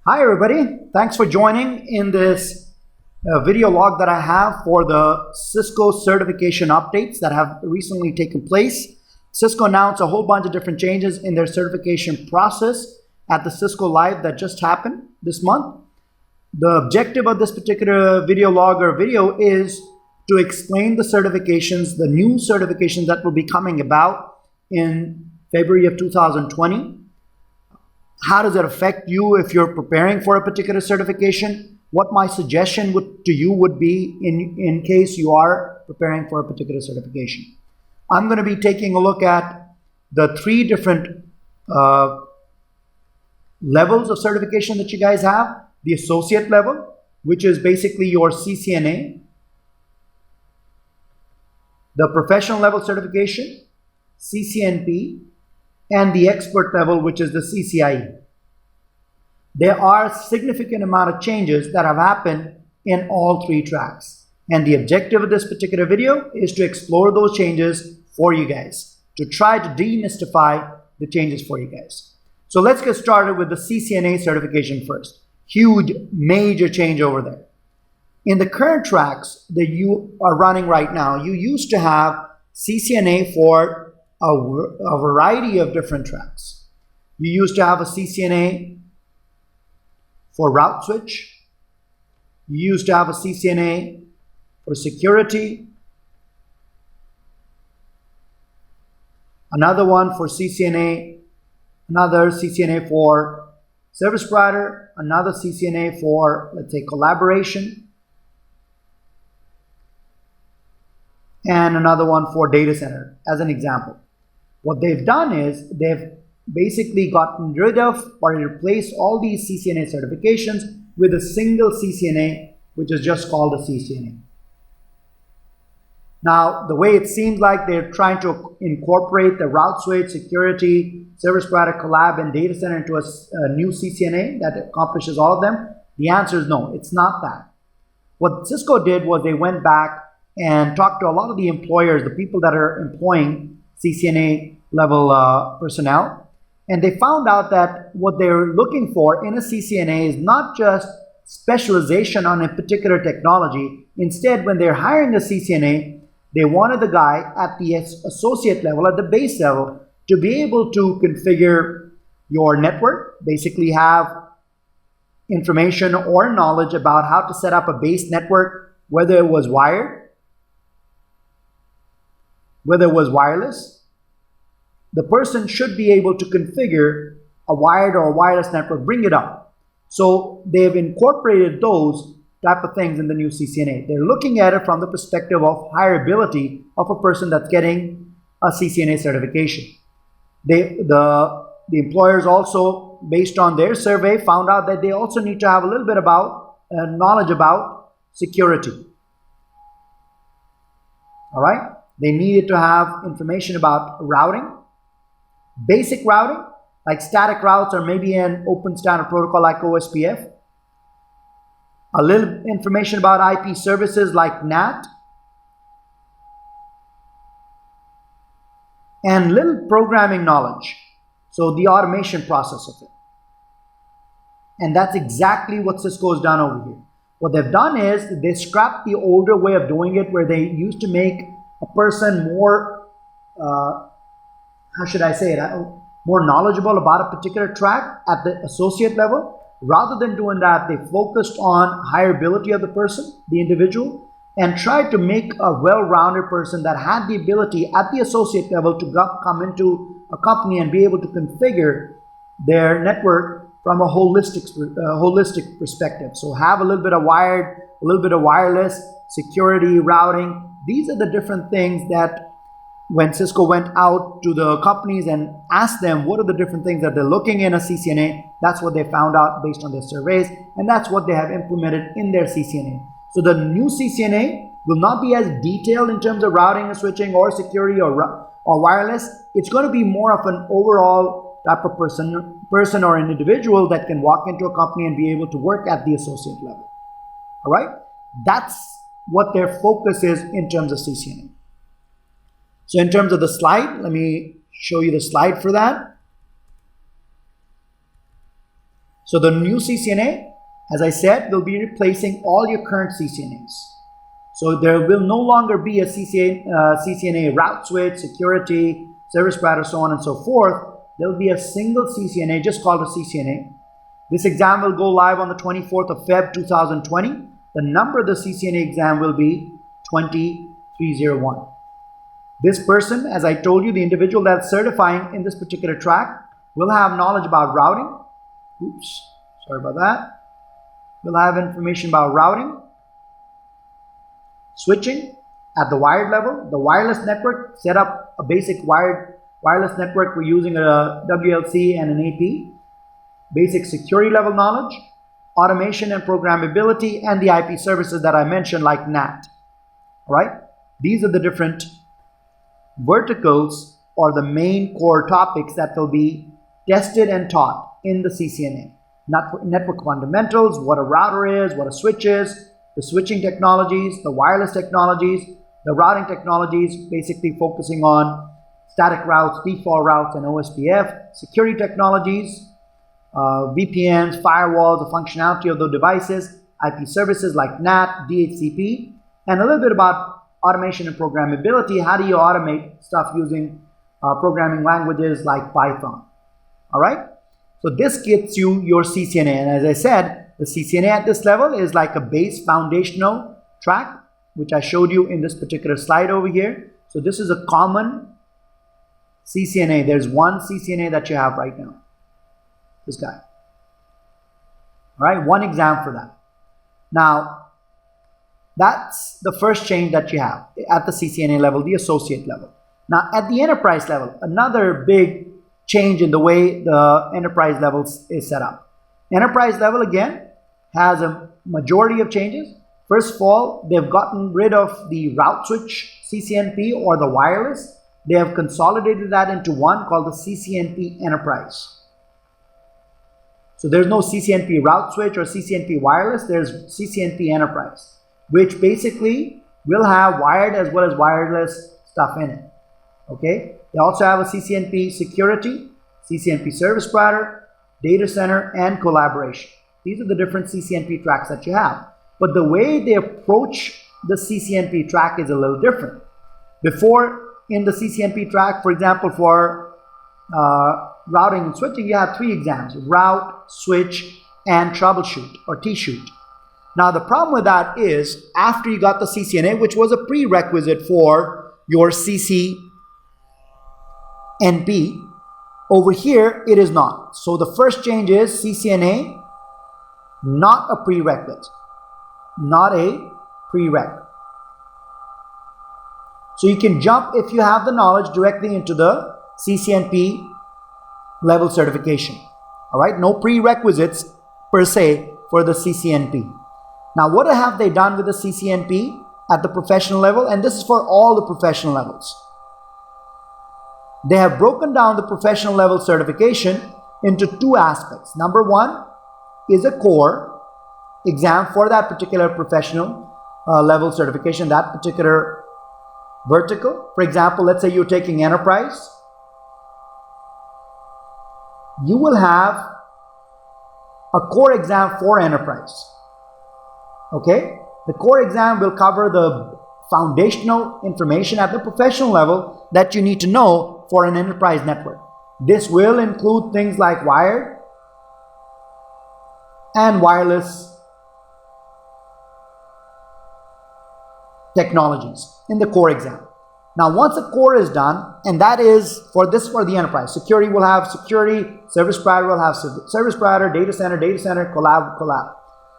Hi everybody, thanks for joining in this video log that I have for the Cisco certification updates that have recently taken place. Cisco announced a whole bunch of different changes in their certification process at the Cisco Live that just happened this month. The objective of this particular video log or video is to explain the certifications, the new certifications that will be coming about in February of 2020. How does it affect you if you're preparing for a particular certification? What my suggestion to you would be in case you are preparing for a particular certification. I'm going to be taking a look at the three different levels of certification that you guys have. The associate level, which is basically your CCNA. The professional level certification, CCNP. And the expert level, which is the CCIE. There are a significant amount of changes that have happened in all three tracks. And the objective of this particular video is to explore those changes for you guys, to try to demystify the changes for you guys. So let's get started with the CCNA certification first. Huge, major change over there. In the current tracks that you are running right now, you used to have CCNA for a variety of different tracks. You used to have a CCNA for route switch. You used to have a CCNA for security. Another one for CCNA, another CCNA for service provider, another CCNA for, let's say, collaboration, and another one for data center, as an example. What they've done is they've basically gotten rid of or replaced all these CCNA certifications with a single CCNA, which is just called a CCNA. Now, the way it seems like they're trying to incorporate the route switch, security, service provider, collab, and data center into a new CCNA that accomplishes all of them, the answer is no, it's not that. What Cisco did was they went back and talked to a lot of the employers, the people that are employing CCNA level personnel, and they found out that what they're looking for in a CCNA is not just specialization on a particular technology. Instead, when they're hiring a CCNA, they wanted the guy at the associate level, at the base level, to be able to configure your network, basically have information or knowledge about how to set up a base network, whether it was wired, whether it was wireless. The person should be able to configure a wired or a wireless network, bring it up. So they've incorporated those type of things in the new CCNA. They're looking at it from the perspective of hireability of a person that's getting a CCNA certification. The employers also, based on their survey, found out that they also need to have a little bit about knowledge about security. All right? They needed to have information about routing, basic routing, like static routes or maybe an open standard protocol like OSPF. A little information about IP services like NAT. And little programming knowledge. So the automation process of it. And that's exactly what Cisco has done over here. What they've done is they scrapped the older way of doing it where they used to make a person more, how should I say it, more knowledgeable about a particular track at the associate level. Rather than doing that, they focused on hireability of the person, the individual, and tried to make a well-rounded person that had the ability at the associate level to come into a company and be able to configure their network from a holistic perspective. So have a little bit of wired, a little bit of wireless, security, routing. These are the different things that when Cisco went out to the companies and asked them what are the different things that they're looking in a CCNA, that's what they found out based on their surveys, and that's what they have implemented in their CCNA. So the new CCNA will not be as detailed in terms of routing and switching or security or wireless. It's going to be more of an overall type of person or an individual that can walk into a company and be able to work at the associate level. All right? That's what their focus is in terms of CCNA. So in terms of the slide, let me show you the slide for that. So the new CCNA, as I said, will be replacing all your current CCNAs. So there will no longer be a CCNA route switch, security, service provider, so on and so forth. There will be a single CCNA just called a CCNA. This exam will go live on the 24th of Feb 2020. The number of the CCNA exam will be 20301. This person, as I told you, the individual that's certifying in this particular track will have knowledge about routing. Oops, sorry about that. Will have information about routing, switching at the wired level, the wireless network, set up a basic wireless network. We're using a WLC and an AP. Basic security level knowledge, automation and programmability, and the IP services that I mentioned like NAT. All right? These are the different verticals or the main core topics that will be tested and taught in the CCNA. Network fundamentals, what a router is, what a switch is, the switching technologies, the wireless technologies, the routing technologies, basically focusing on static routes, default routes, and OSPF, security technologies, VPNs, firewalls, the functionality of the devices, IP services like NAT, DHCP, and a little bit about automation and programmability. How do you automate stuff using programming languages like Python? All right? So this gets you your CCNA. And as I said, the CCNA at this level is like a base foundational track, which I showed you in this particular slide over here. So this is a common CCNA. There's one CCNA that you have right now. This guy. All right, one exam for that. Now, that's the first change that you have at the CCNA level, the associate level. Now, at the enterprise level, another big change in the way the enterprise level is set up. Enterprise level, again, has a majority of changes. First of all, they've gotten rid of the route switch CCNP or the wireless. They have consolidated that into one called the CCNP Enterprise. So there's no CCNP route switch or CCNP wireless, there's CCNP Enterprise, which basically will have wired as well as wireless stuff in it. Okay? They also have a CCNP security, CCNP service provider, data center, and collaboration. These are the different CCNP tracks that you have. But the way they approach the CCNP track is a little different. Before, in the CCNP track, for example, for routing and switching, you have 3 exams: route, switch, and troubleshoot or T-shoot. Now the problem with that is after you got the CCNA, which was a prerequisite for your CCNP, over here it is not. So the first change is CCNA, not a prerequisite, not a prereq. So you can jump, if you have the knowledge, directly into the CCNP level certification. All right, no prerequisites per se for the CCNP. Now, what have they done with the CCNP at the professional level? And this is for all the professional levels. They have broken down the professional level certification into 2 aspects. Number 1 is a core exam for that particular professional level certification, that particular vertical. For example, let's say you're taking enterprise. You will have a core exam for enterprise. Okay? The core exam will cover the foundational information at the professional level that you need to know for an enterprise network. This will include things like wired and wireless technologies in the core exam. Now, once the core is done, and that is for the enterprise, security will have security, service provider will have service provider, data center, collab.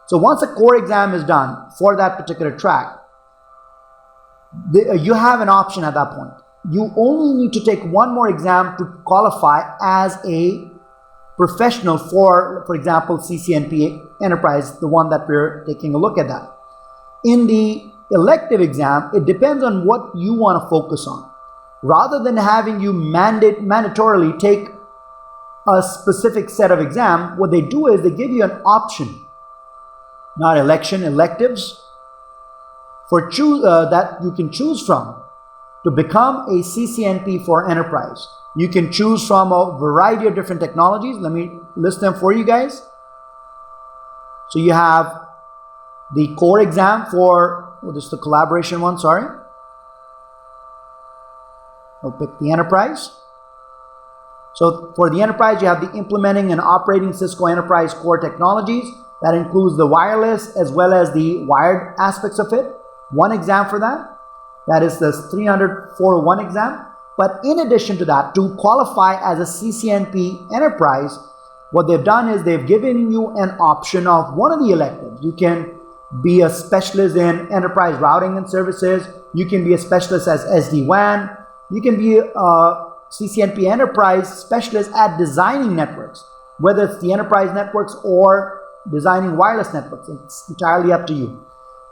So once the core exam is done for that particular track, you have an option at that point. You only need to take one more exam to qualify as a professional for example, CCNP Enterprise, the one that we're taking a look at that. In the elective exam, it depends on what you want to focus on. Rather than having you mandatorily take a specific set of exam, what they do is they give you an option, not electives, for that you can choose from to become a CCNP for enterprise. You can choose from a variety of different technologies. Let me list them for you guys. So you have the core exam for, this is the collaboration one, sorry. We'll pick the enterprise. So for the enterprise, you have the implementing and operating Cisco Enterprise core technologies. That includes the wireless as well as the wired aspects of it. One exam for that. That is the 300-401 exam. But in addition to that, to qualify as a CCNP Enterprise, what they've done is they've given you an option of one of the electives. You can be a specialist in enterprise routing and services. You can be a specialist as SD-WAN. You can be a CCNP Enterprise specialist at designing networks, whether it's the enterprise networks or designing wireless networks. It's entirely up to you.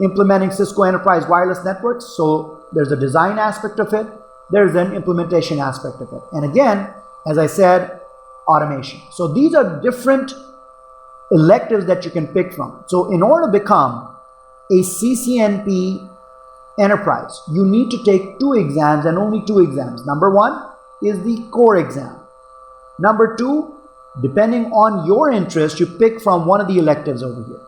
Implementing Cisco Enterprise wireless networks, so there's a design aspect of it, there's an implementation aspect of it. And again, as I said, automation. So these are different electives that you can pick from. So in order to become a CCNP Enterprise, you need to take 2 exams and only 2 exams. Number 1 is the core exam. Number 2, depending on your interest, you pick from one of the electives over here.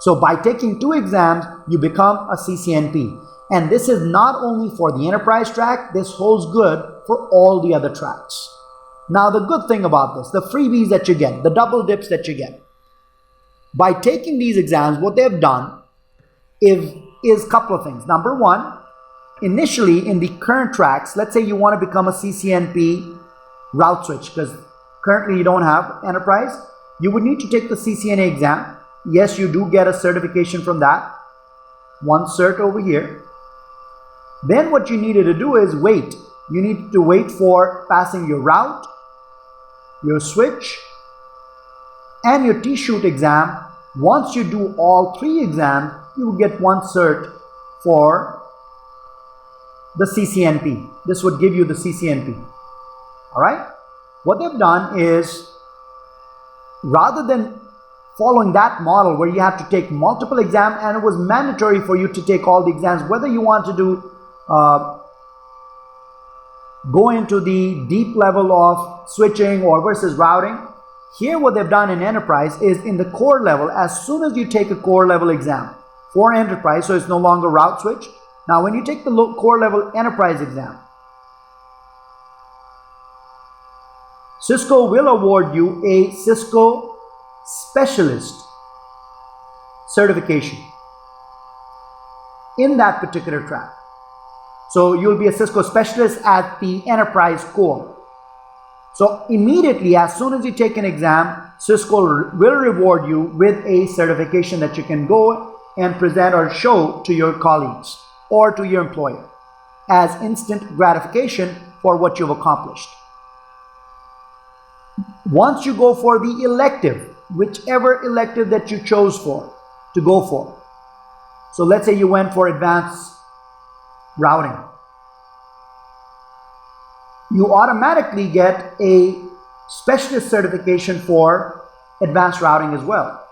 So by taking 2 exams, you become a CCNP. And this is not only for the enterprise track, this holds good for all the other tracks. Now the good thing about this, the freebies that you get, the double dips that you get. By taking these exams, what they've done is a couple of things. Number 1, initially in the current tracks, let's say you want to become a CCNP route switch, because currently you don't have enterprise, you would need to take the CCNA exam. Yes, you do get a certification from that. One cert over here. Then what you needed to do is wait. You need to wait for passing your route, your switch, and your T-shoot exam. Once you do all 3 exams, you will get 1 cert for the CCNP. This would give you the CCNP. All right? What they've done is, rather than following that model where you have to take multiple exams and it was mandatory for you to take all the exams, whether you want to do go into the deep level of switching or versus routing, here what they've done in enterprise is in the core level, as soon as you take a core level exam for enterprise, so it's no longer route switch. Now when you take the core level enterprise exam, Cisco will award you a Cisco Specialist certification in that particular track. So you'll be a Cisco Specialist at the enterprise core. So immediately, as soon as you take an exam, Cisco will reward you with a certification that you can go and present or show to your colleagues or to your employer as instant gratification for what you've accomplished. Once you go for the elective, whichever elective that you chose to go for. So let's say you went for advanced routing. You automatically get a specialist certification for advanced routing as well.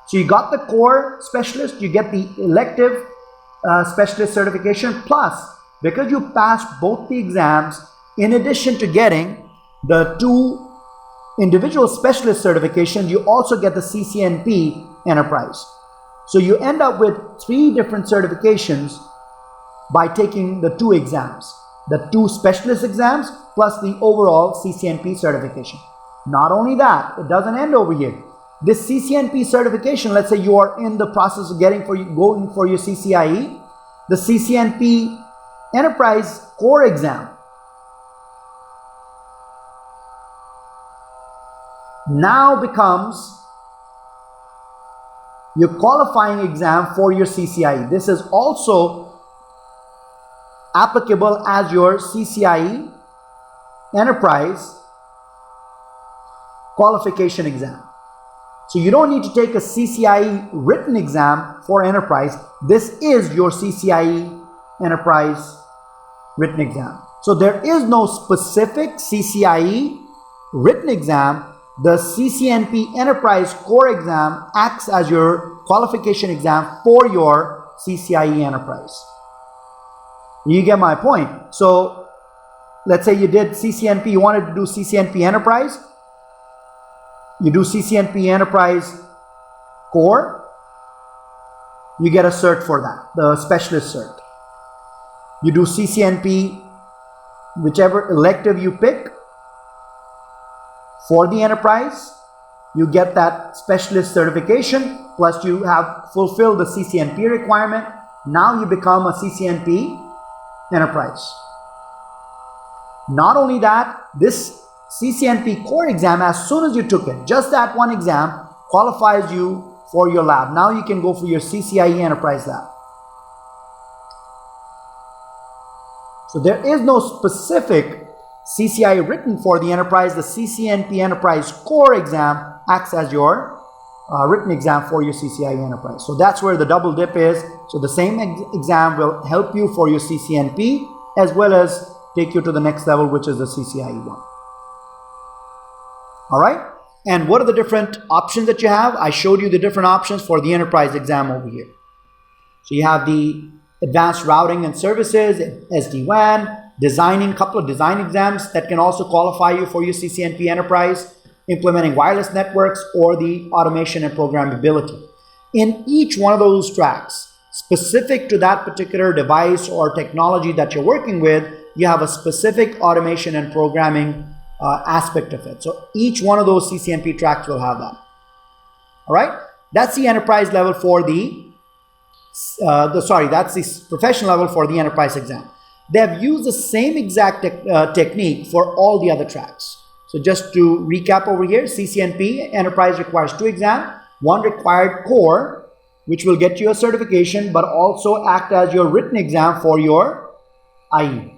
So you got the core specialist, you get the elective specialist certification, plus because you passed both the exams, in addition to getting the 2 individual specialist certifications, you also get the CCNP Enterprise. So you end up with 3 different certifications by taking the 2 exams. The 2 specialist exams plus the overall CCNP certification. Not only that, it doesn't end over here. This CCNP certification, let's say you are in the process of going for your CCIE, the CCNP Enterprise core exam now becomes your qualifying exam for your CCIE. This is also applicable as your CCIE Enterprise qualification exam. So you don't need to take a CCIE written exam for enterprise. This is your CCIE Enterprise written exam. So there is no specific CCIE written exam. The CCNP Enterprise core exam acts as your qualification exam for your CCIE Enterprise. You get my point. So let's say you did CCNP, you wanted to do CCNP Enterprise. You do CCNP Enterprise Core, you get a cert for that, the specialist cert. You do CCNP, whichever elective you pick for the enterprise, you get that specialist certification, plus you have fulfilled the CCNP requirement. Now you become a CCNP Enterprise. Not only that, this CCNP core exam, as soon as you took it, just that one exam qualifies you for your lab. Now you can go for your CCIE Enterprise lab. So there is no specific CCIE written for the enterprise. The CCNP Enterprise core exam acts as your written exam for your CCIE Enterprise. So that's where the double dip is. So the same exam will help you for your CCNP as well as take you to the next level, which is the CCIE one. All right. And what are the different options that you have? I showed you the different options for the enterprise exam over here. So you have the advanced routing and services, SD-WAN, designing, couple of design exams that can also qualify you for your CCNP Enterprise, implementing wireless networks, or the automation and programmability. In each one of those tracks, specific to that particular device or technology that you're working with, you have a specific automation and programming aspect of it. So each one of those CCNP tracks will have that. All right, that's the enterprise level for that's the professional level for the enterprise exam. They have used the same exact technique for all the other tracks. So just to recap over here, CCNP Enterprise requires 2 exams, 1 required core, which will get you a certification, but also act as your written exam for your IE.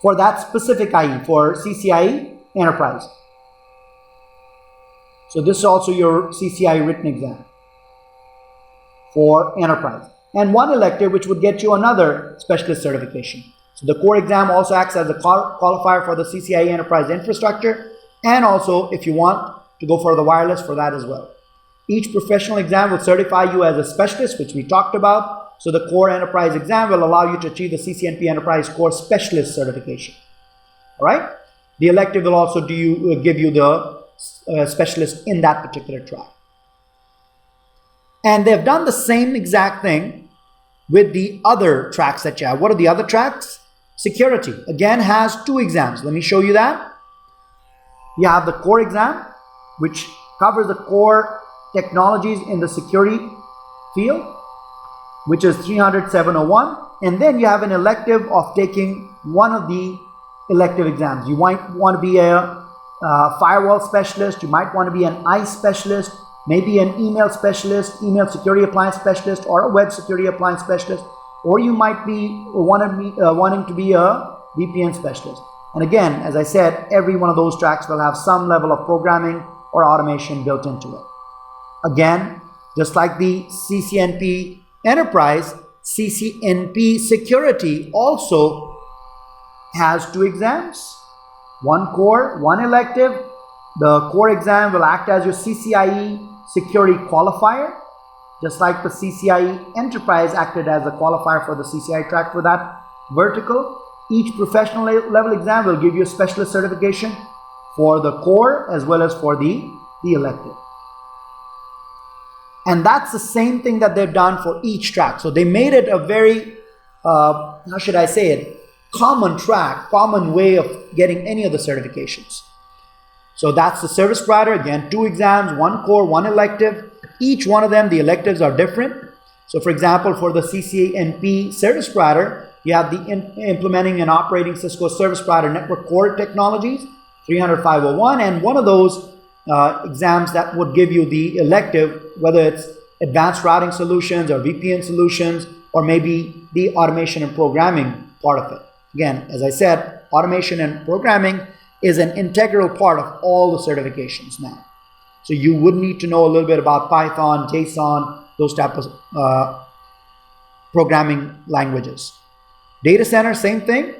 For that specific IE, for CCIE Enterprise. So this is also your CCIE written exam for Enterprise. And 1 elective, which would get you another specialist certification. So the core exam also acts as a qualifier for the CCIE Enterprise infrastructure, and also if you want to go for the wireless, for that as well. Each professional exam will certify you as a specialist, which we talked about. So the core enterprise exam will allow you to achieve the CCNP Enterprise core specialist certification. All right. The elective will also give you the specialist in that particular track. And they've done the same exact thing with the other tracks that you have. What are the other tracks? Security, again, has 2 exams. Let me show you that. You have the core exam, which covers the core technologies in the security field, which is 300-701. And then you have an elective of taking one of the elective exams. You might want to be a firewall specialist. You might want to be an ICE specialist, maybe an email specialist, email security appliance specialist, or a web security appliance specialist. Or you might be wanting to be a VPN specialist. And again, as I said, every one of those tracks will have some level of programming or automation built into it. Again, just like the CCNP Enterprise, CCNP Security also has 2 exams, 1 core, 1 elective. The core exam will act as your CCIE Security qualifier, just like the CCIE Enterprise acted as a qualifier for the CCIE track for that vertical. Each professional level exam will give you a specialist certification for the core as well as for the elective. And that's the same thing that they've done for each track. So they made it a very, how should I say it, common track, common way of getting any of the certifications. So that's the service provider. Again, 2 exams, 1 core, 1 elective. Each one of them, the electives are different. So for example, for the CCNP service provider, you have the implementing and operating Cisco service provider network core technologies, 300-501, and one of those exams that would give you the elective, whether it's advanced routing solutions or VPN solutions, or maybe the automation and programming part of it. Again, as I said, automation and programming is an integral part of all the certifications now. So you would need to know a little bit about Python, JSON, those types of programming languages. Data center, same thing.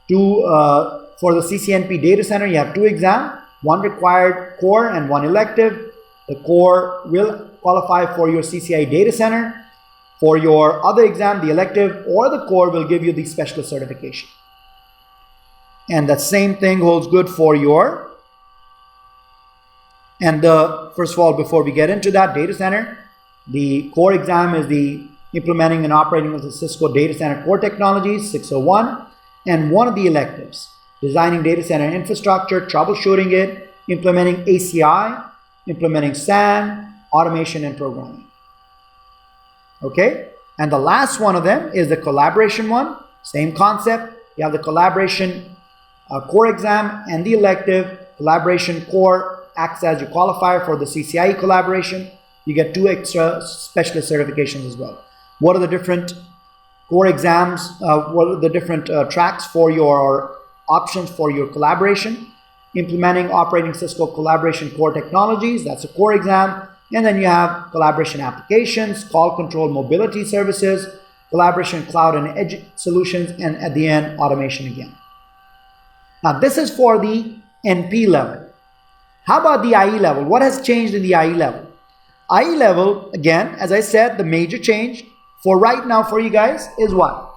For the CCNP data center, you have 2 exams, 1 required core and 1 elective. The core will qualify for your CCIE data center. For your other exam, the elective or the core will give you the specialist certification. And the same thing holds good for your And first of all, before we get into that, data center, the core exam is the implementing and operating of the Cisco data center core technologies, 601, and one of the electives, designing data center infrastructure, troubleshooting it, implementing ACI, implementing SAN, automation and programming. Okay, and the last one of them is the collaboration one. Same concept. You have the collaboration core exam and the elective. Collaboration core acts as your qualifier for the CCIE collaboration. You get 2 extra specialist certifications as well. What are the different core exams? What are the different tracks for your options for your collaboration? Implementing operating Cisco collaboration core technologies, that's a core exam. And then you have collaboration applications, call control mobility services, collaboration cloud and edge solutions, and at the end, automation again. Now this is for the NP level. How about the IE level? What has changed in the IE level? IE level, again, as I said, the major change for right now for you guys is what?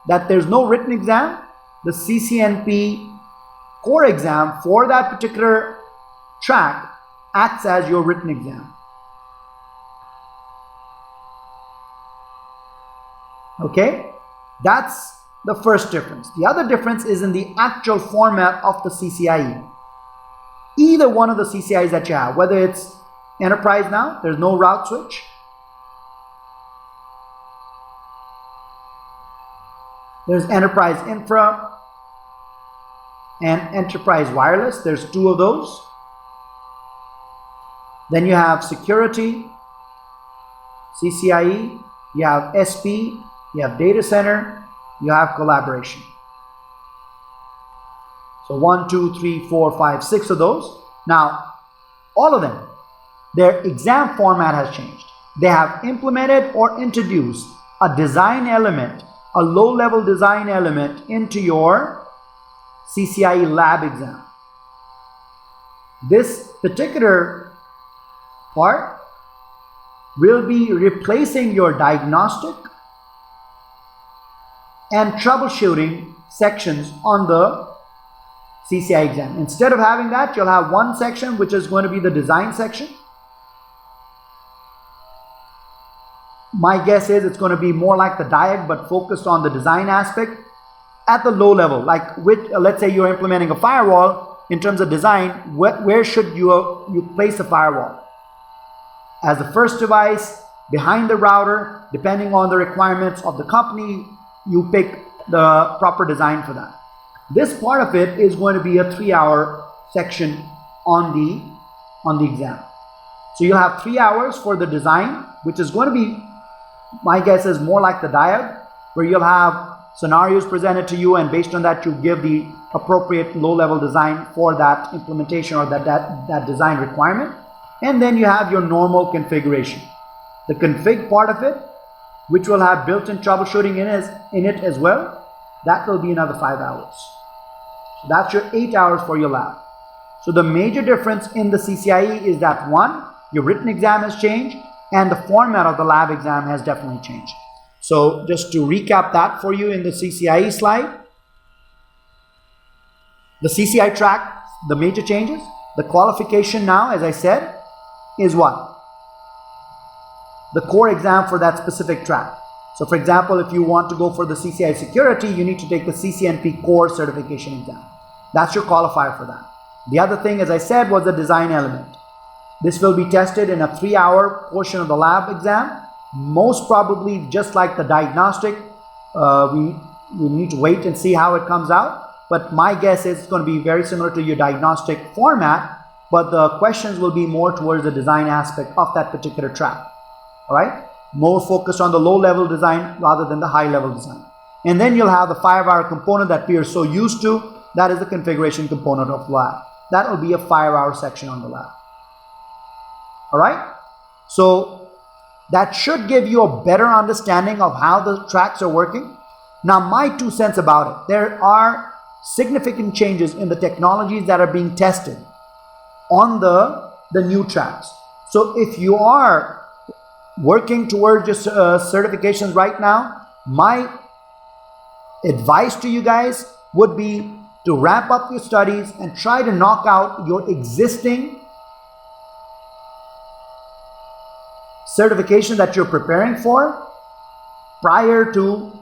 That there's no written exam. The CCNP core exam for that particular track acts as your written exam. Okay, that's the first difference. The other difference is in the actual format of the CCIE. Either one of the CCIEs that you have, whether it's Enterprise now, there's no route switch. There's Enterprise Infra and Enterprise Wireless. There's 2 of those. Then you have Security, CCIE, you have SP, you have Data Center, you have Collaboration. So 1, 2, 3, 4, 5, 6 of those. Now, all of them, their exam format has changed. They have implemented or introduced a design element, a low-level design element into your CCIE lab exam. This particular part will be replacing your diagnostic and troubleshooting sections on the CCIE exam. Instead of having that, you'll have one section which is going to be the design section. My guess is it's going to be more like the diag but focused on the design aspect at the low level. Like with, let's say you're implementing a firewall, in terms of design, where should you place the firewall? As the first device, behind the router, depending on the requirements of the company, you pick the proper design for that. This part of it is going to be a 3-hour section on the exam. So you'll have 3 hours for the design, which is going to be, my guess is more like the diag, where you'll have scenarios presented to you, and based on that you give the appropriate low-level design for that implementation or that design requirement. And then you have your normal configuration. The config part of it, which will have built-in troubleshooting in it as well, that will be another 5 hours. So that's your 8 hours for your lab. So the major difference in the CCIE is that, one, your written exam has changed, and the format of the lab exam has definitely changed. So just to recap that for you in the CCIE slide, the CCIE track, the major changes, the qualification now, as I said, is what? The core exam for that specific track. So for example, if you want to go for the CCIE security, you need to take the CCNP core certification exam. That's your qualifier for that. The other thing, as I said, was the design element. This will be tested in a 3-hour portion of the lab exam. Most probably, just like the diagnostic, we need to wait and see how it comes out. But my guess is it's going to be very similar to your diagnostic format, but the questions will be more towards the design aspect of that particular track. All right? More focused on the low-level design rather than the high-level design. And then you'll have the 5-hour component that we are so used to. That is the configuration component of lab. That will be a 5-hour section on the lab. All right? So that should give you a better understanding of how the tracks are working. Now, my 2 cents about it. There are significant changes in the technologies that are being tested on the new tracks. So if you are working towards your certifications right now, my advice to you guys would be to wrap up your studies and try to knock out your existing certification that you're preparing for prior to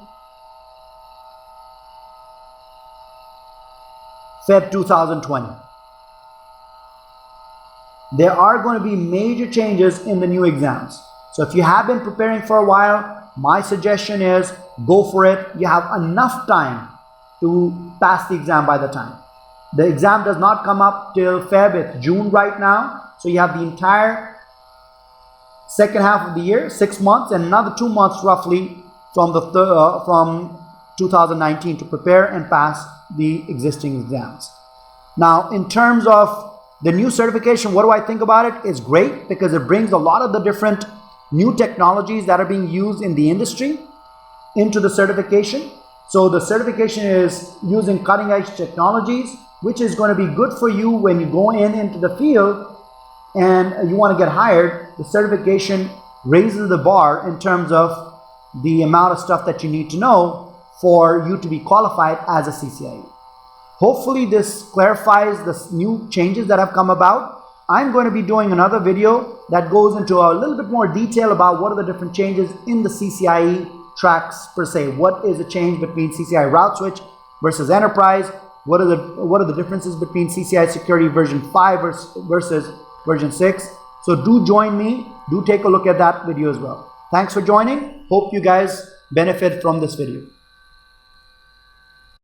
Feb 2020. There are going to be major changes in the new exams. So if you have been preparing for a while, my suggestion is go for it. You have enough time to pass the exam by the time. The exam does not come up till Feb, it's June right now. So you have the entire second half of the year, 6 months, and another 2 months roughly from 2019 to prepare and pass the existing exams. Now, in terms of the new certification, what do I think about it? It's great because it brings a lot of the different new technologies that are being used in the industry into the certification. So the certification is using cutting edge technologies, which is going to be good for you when you go into the field and you want to get hired. The certification raises the bar in terms of the amount of stuff that you need to know for you to be qualified as a CCIE. Hopefully this clarifies the new changes that have come about. I'm going to be doing another video that goes into a little bit more detail about what are the different changes in the CCIE tracks per se. What is the change between CCIE route switch versus enterprise? What are the differences between CCIE security version 5 versus version 6? So do join me. Do take a look at that video as well. Thanks for joining. Hope you guys benefit from this video.